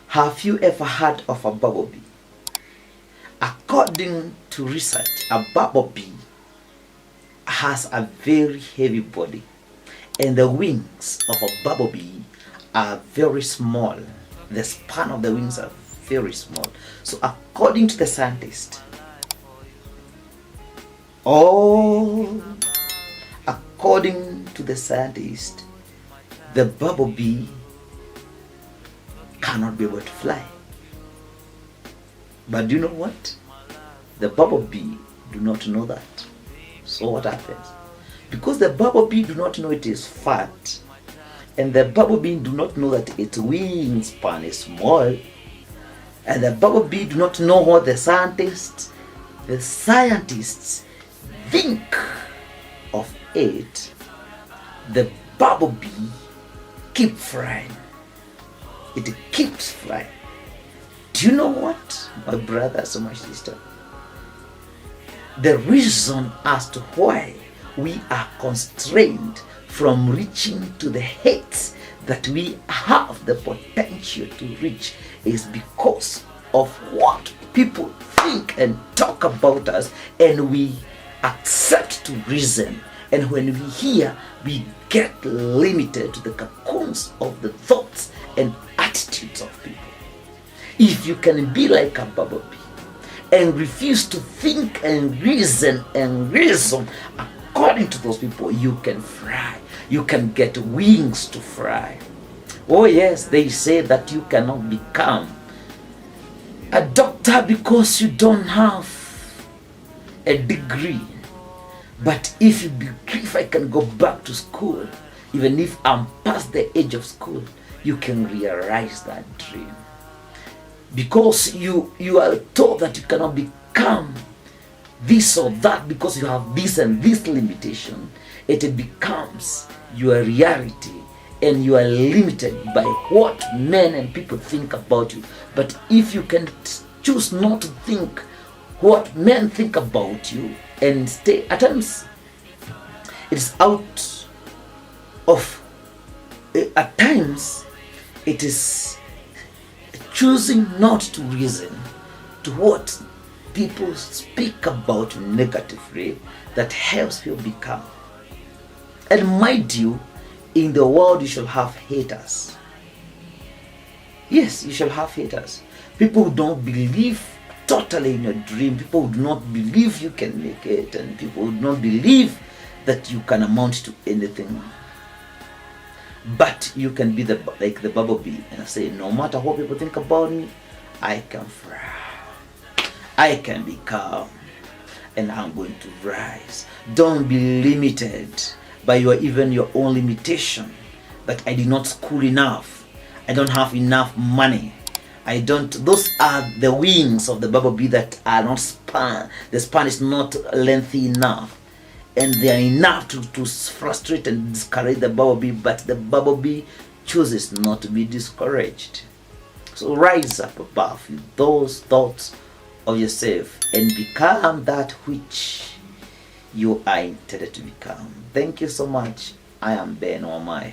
Have you ever heard of a bumblebee? According to research, a bumblebee has a very heavy body, and the wings of a bumblebee are very small. The span of the wings are very small. So according to the scientist, oh, according to the scientist, the bumblebee cannot be able to fly. But do you know what? The bumblebee do not know that. So what happens? Because the bumblebee do not know it is fat, and the bumblebee do not know that its wingspan is small, and the bumblebee do not know what the scientists think of it, the bumblebee keep flying. It keeps flying. Do you know what, my brothers and my sister? The reason as to why we are constrained from reaching to the heights that we have the potential to reach is because of what people think and talk about us, and we accept to reason, and when we hear, we get limited to the cocoons of the thoughts and attitudes of people. If you can be like a bumblebee and refuse to think and reason according to those people, you can fly. You can get wings to fly. Oh yes, they say that you cannot become a doctor because you don't have a degree. But if I can go back to school, even if I'm past the age of school, you can realize that dream. Because you are told that you cannot become this or that because you have this and this limitation, it becomes your reality, and you are limited by what men and people think about you. But if you can choose not to think what men think about you and stay, at times it's out of, at times it is choosing not to reason to what people speak about negatively that helps you become. And mind you, in the world you shall have haters. Yes, you shall have haters. People who don't believe totally in your dream, people who do not believe you can make it, and people who do not believe that you can amount to anything. But you can be like the bumblebee and say, no matter what people think about me, I can fly. I can become, and I'm going to rise. Don't be limited by even your own limitation. That I did not school enough. I don't have enough money. Those are the wings of the bumblebee that are not span. The span is not lengthy enough. And they are enough to frustrate and discourage the bumblebee, but the bumblebee chooses not to be discouraged. So rise up above those thoughts of yourself and become that which you are intended to become. Thank you so much. I am Ben Wamae.